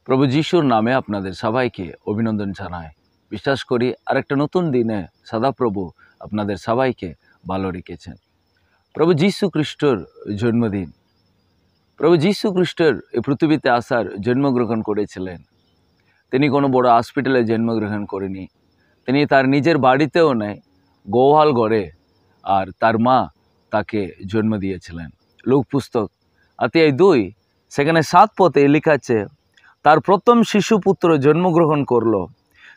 প্রভু যিশুর নামে আপনাদের সবাইকে অভিনন্দন জানাই। বিশ্বাস করি আরেকটা নতুন দিনে সদাপ্রভু আপনাদের সবাইকে ভালো রেখেছেন। প্রভু যীশু খ্রিস্টর জন্মদিন। প্রভু যীশু খ্রিস্টর এই পৃথিবীতে আসার জন্মগ্রহণ করেছিলেন। তিনি কোনো বড় হসপিটালে জন্মগ্রহণ করেনি, তিনি তার নিজের বাড়িতেও নেই, গোহাল ঘরে আর তার মা তাকে জন্ম দিয়েছিলেন। লূক পুস্তক অধ্যায় 2 সেখানে 7 পদে লেখা আছে, তার প্রথম শিশুপুত্র জন্মগ্রহণ করল।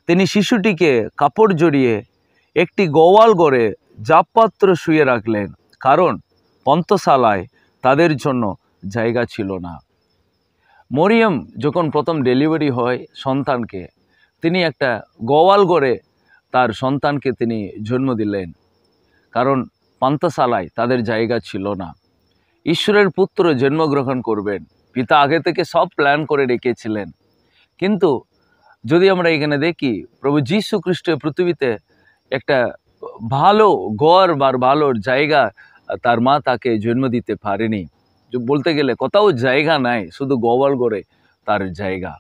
তিনি শিশুটিকে কাপড় জড়িয়ে একটি গোয়াল ঘরে জাপপাত্র শুয়ে রাখলেন, কারণ পন্তশালায় তাদের জন্য জায়গা ছিল না। মরিয়ম যখন প্রথম ডেলিভারি হয় সন্তানকে, তিনি একটা গোয়াল ঘরে তার সন্তানকে তিনি জন্ম দিলেন, কারণ পান্থশালায় তাদের জায়গা ছিল না। ঈশ্বরের পুত্র জন্মগ্রহণ করবেন, পিতা আগে থেকে সব প্ল্যান করে রেখেছিলেন। কিন্তু যদি আমরা এখানে দেখি, প্রভু যীশু খ্রিস্ট পৃথিবীতে একটা ভালো ঘর বা ভালো জায়গা তার মা তাকে জন্ম দিতে পারেনি। বলতে গেলে কোথাও জায়গা নাই, শুধু গোয়াল ঘরে তার জায়গা।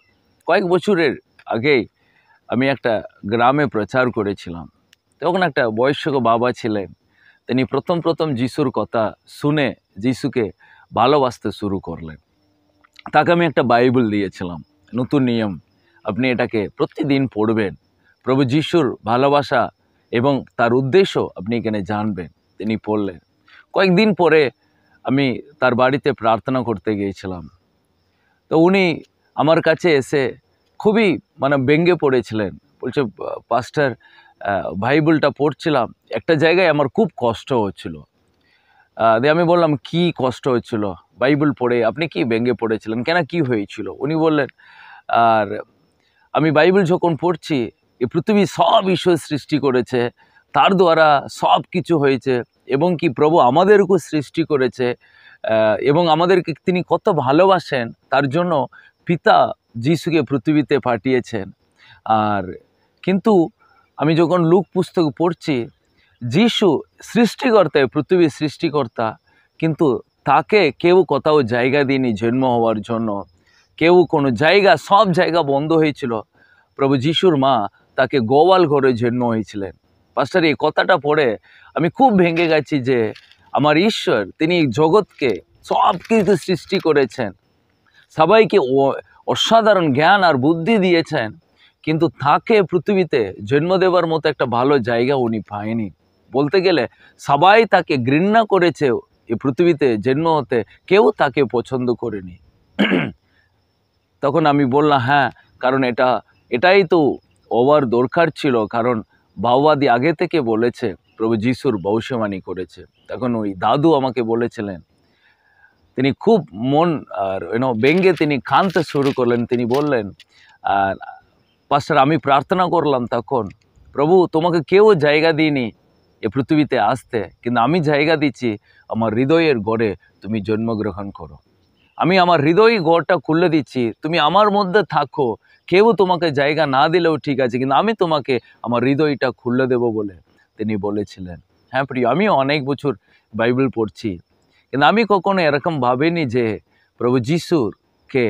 কয়েক বছরের আগেই আমি একটা গ্রামে প্রচার করেছিলাম। তখন একটা বয়স্ক বাবা ছিলেন, তিনি প্রথম যিশুর কথা শুনে যিশুকে ভালোবাসতে শুরু করলেন। তাকে আমি একটা বাইবেল দিয়েছিলাম, নতুন নিয়ম, আপনি এটাকে প্রতিদিন পড়বেন, প্রভু যিশুর ভালোবাসা এবং তার উদ্দেশ্য আপনি এখানে জানবেন। তিনি পড়লেন। কয়েকদিন পরে আমি তার বাড়িতে প্রার্থনা করতে গিয়েছিলাম। তো উনি আমার কাছে এসে খুবই ব্যঙ্গে পড়েছিলেন। বলছে, পাস্টার, বাইবেলটা পড়ছিলাম, একটা জায়গায় আমার খুব কষ্ট হচ্ছিল। দিয়ে আমি বললাম, কি কষ্ট হচ্ছিল? বাইবেল পড়ে আপনি কি ব্যঙ্গে পড়েছিলেন কেন, কি হয়েছিল? উনি বললেন, আর আমি বাইবেল যখন পড়ছি, এই পৃথিবী সব ঈশ্বর সৃষ্টি করেছে, তার দ্বারা সব কিছু হয়েছে, এবং কি প্রভু আমাদেরকেও সৃষ্টি করেছে, এবং আমাদেরকে তিনি কত ভালোবাসেন, তার জন্য পিতা যিশুকে পৃথিবীতে পাঠিয়েছেন। আর কিন্তু আমি যখন লূক পুস্তক পড়ছি, যিশু সৃষ্টিকর্তা, পৃথিবীর সৃষ্টিকর্তা, কিন্তু তাকে কেউ কোথাও জায়গা দিইনি জন্ম হওয়ার জন্য। কেউ কোনো জায়গা, সব জায়গা বন্ধ হয়েছিল। প্রভু যিশুর মা তাকে গোয়াল ঘরে জন্ম হয়েছিলেন। পাস্টার, এই কথাটা পড়ে আমি খুব ভেঙে গেছি যে আমার ঈশ্বর, তিনি জগৎকে সব কিছু সৃষ্টি করেছেন, সবাইকে অসাধারণ জ্ঞান আর বুদ্ধি দিয়েছেন, কিন্তু তাকে পৃথিবীতে জন্ম দেওয়ার মতো একটা ভালো জায়গা উনি পায়নি। বলতে গেলে সবাই তাকে ঘৃণা করেছে, এই পৃথিবীতে জন্ম হতে কেউ তাকে পছন্দ করেনি। তখন আমি বললাম, হ্যাঁ, কারণ এটাই তো হওয়ার দরকার ছিল, কারণ বাবাদি আগে থেকে বলেছে, প্রভু যিশুর ভবিষ্যবাণী করেছে। তখন ওই দাদু আমাকে বলেছিলেন, তিনি খুব মন আর ব্যঙ্গে তিনি কাঁদতে শুরু করলেন। তিনি বললেন, আর পাস্টার, আমি প্রার্থনা করলাম তখন, প্রভু তোমাকে কেউ জায়গা দিইনি এ পৃথিবীতে আসতে, কিন্তু আমি জায়গা দিচ্ছি, আমার হৃদয়ের গড়ে তুমি জন্মগ্রহণ করো। আমি আমার হৃদয় গড়টা খুলে দিচ্ছি, তুমি আমার মধ্যে থাকো, কেউ তোমাকে জায়গা না দিলেও ঠিক আছে, কিন্তু আমি তোমাকে আমার হৃদয়টা খুলে দেব বলে তিনি বলেছিলেন। হ্যাঁ প্রিয়, আমিও অনেক বছর বাইবেল পড়ছি, কিন্তু আমি কখনো এরকম ভাবিনি যে প্রভু যিশুরকে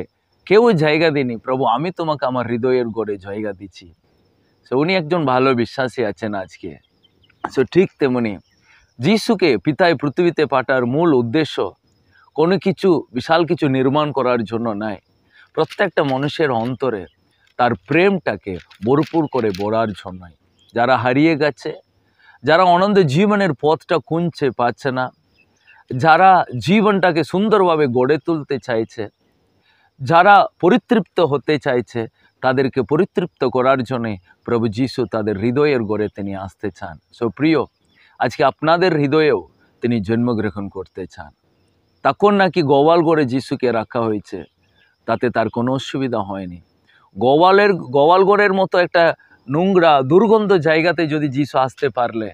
কেউ জায়গা দিইনি, প্রভু আমি তোমাকে আমার হৃদয়ের গড়ে জায়গা দিচ্ছি। সো উনি একজন ভালো বিশ্বাসী আছেন আজকে। সো ঠিক তেমনি যিশুকে পিতায় পৃথিবীতে পাঠার মূল উদ্দেশ্য কোনো কিছু বিশাল কিছু নির্মাণ করার জন্য নয়, প্রত্যেকটা মানুষের অন্তরে তার প্রেমটাকে ভরপুর করে ভরার জন্যই। যারা হারিয়ে গেছে, যারা অনন্ত জীবনের পথটা খুঁজছে পাচ্ছে না, যারা জীবনটাকে সুন্দরভাবে গড়ে তুলতে চাইছে, যারা পরিতৃপ্ত হতে চাইছে, তাদেরকে পরিতৃপ্ত করার জন্যে প্রভু যিশু তাদের হৃদয়ের গড়ে তিনি আসতে চান। সো প্রিয়, আজকে আপনাদের হৃদয়েও তিনি জন্মগ্রহণ করতে চান। তখন নাকি গোয়াল ঘরে যিশুকে রাখা হয়েছে, তাতে তার কোনো অসুবিধা হয়নি। গোয়াল ঘরের মতো একটা নোংরা দুর্গন্ধ জায়গাতে যদি যিশু আসতে পারলে,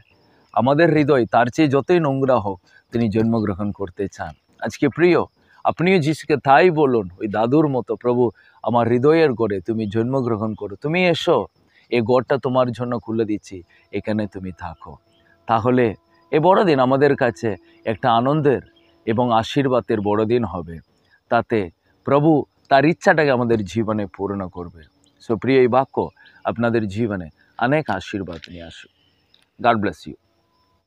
আমাদের হৃদয় তার চেয়ে যতই নোংরা হোক, তিনি জন্মগ্রহণ করতে চান। আজকে প্রিয়, আপনিও যিশুকে তাই বলুন, ওই দাদুর মতো, প্রভু আমার হৃদয়ের গড়ে তুমি জন্মগ্রহণ করো, তুমি এসো, এই গড়টা তোমার জন্য খুলে দিচ্ছি, এখানে তুমি থাকো। তাহলে এ বড়দিন আমাদের কাছে একটা আনন্দের এবং আশীর্বাদের বড়দিন হবে। তাতে প্রভু তার ইচ্ছাটাকে আমাদের জীবনে পূর্ণ করবে। সো প্রিয় এই বাক্য আপনাদের জীবনে অনেক আশীর্বাদ নিয়ে আসুক। God bless you.